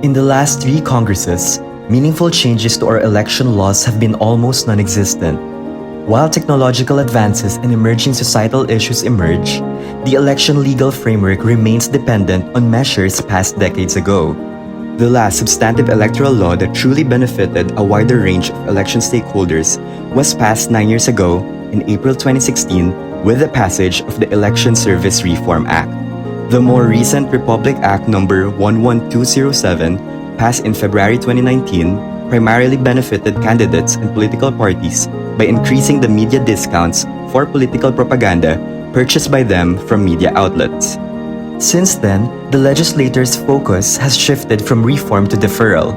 In the last three Congresses, meaningful changes to our election laws have been almost non-existent. While technological advances and emerging societal issues emerge, the election legal framework remains dependent on measures passed decades ago. The last substantive electoral law that truly benefited a wider range of election stakeholders was passed 9 years ago in April 2016 with the passage of the Election Service Reform Act. The more recent Republic Act No. 11207, passed in February 2019, primarily benefited candidates and political parties by increasing the media discounts for political propaganda purchased by them from media outlets. Since then, the legislators' focus has shifted from reform to deferral.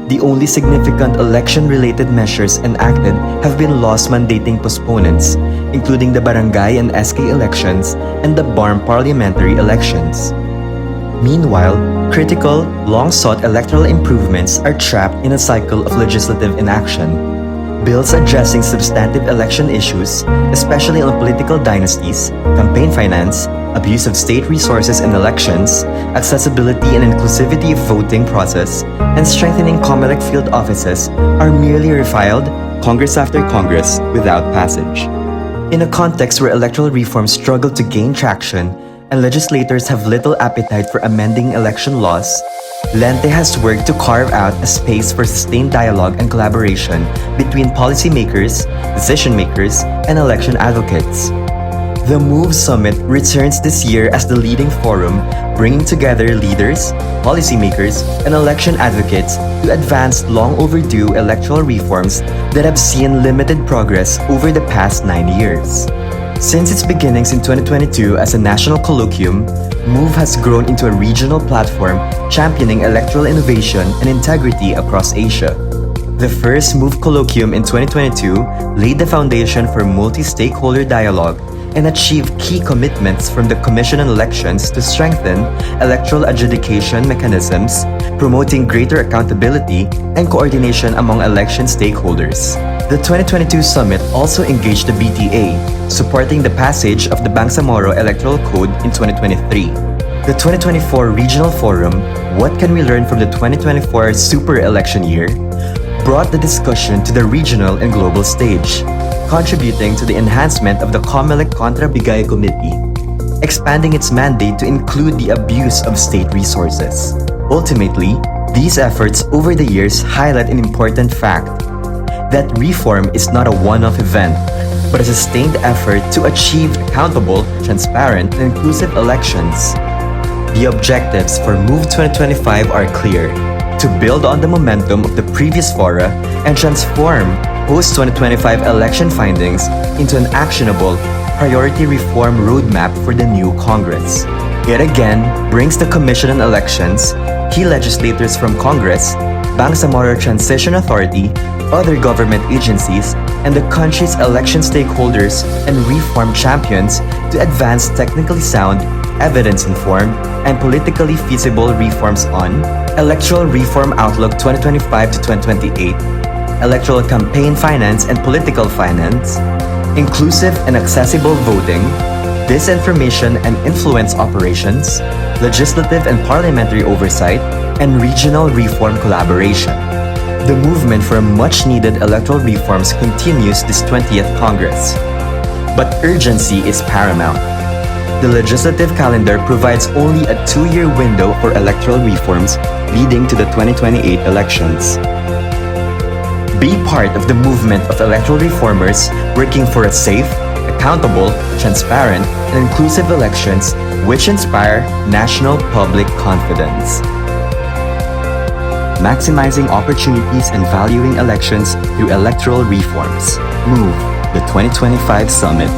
The only significant election-related measures enacted have been laws mandating postponements, including the barangay and SK elections and the BARM parliamentary elections. Meanwhile, critical, long-sought electoral improvements are trapped in a cycle of legislative inaction. Bills addressing substantive election issues, especially on political dynasties, campaign finance, abuse of state resources in elections, accessibility and inclusivity of voting process, and strengthening COMELEC field offices are merely refiled, Congress after Congress, without passage. In a context where electoral reforms struggle to gain traction and legislators have little appetite for amending election laws, Lente has worked to carve out a space for sustained dialogue and collaboration between policymakers, decision-makers, and election advocates. The MOVE Summit returns this year as the leading forum, bringing together leaders, policymakers, and election advocates to advance long-overdue electoral reforms that have seen limited progress over the past 9 years. Since its beginnings in 2022 as a national colloquium, MOVE has grown into a regional platform championing electoral innovation and integrity across Asia. The first MOVE colloquium in 2022 laid the foundation for multi-stakeholder dialogue and achieved key commitments from the Commission on Elections to strengthen electoral adjudication mechanisms, promoting greater accountability and coordination among election stakeholders. The 2022 summit also engaged the BTA, supporting the passage of the Bangsamoro Electoral Code in 2023. The 2024 Regional Forum, What Can We Learn from the 2024 Super Election Year, brought the discussion to the regional and global stage, contributing to the enhancement of the COMELEC Contra Bigay Committee, expanding its mandate to include the abuse of state resources. Ultimately, these efforts over the years highlight an important fact: that reform is not a one-off event, but a sustained effort to achieve accountable, transparent, and inclusive elections. The objectives for MOVE 2025 are clear: to build on the momentum of the previous fora and transform post-2025 election findings into an actionable, priority reform roadmap for the new Congress. It again brings the Commission on Elections, key legislators from Congress, Bangsamoro Transition Authority, other government agencies, and the country's election stakeholders and reform champions to advance technically sound, evidence-informed, and politically feasible reforms on Electoral Reform Outlook 2025 to 2028, electoral campaign finance and political finance, inclusive and accessible voting, disinformation and influence operations, legislative and parliamentary oversight, and regional reform collaboration. The movement for much-needed electoral reforms continues this 20th Congress. But urgency is paramount. The legislative calendar provides only a 2-year window for electoral reforms leading to the 2028 elections. Be part of the movement of electoral reformers working for a safe, accountable, transparent, and inclusive elections which inspire national public confidence. Maximizing opportunities and valuing elections through electoral reforms. MOVE, the 2025 Summit.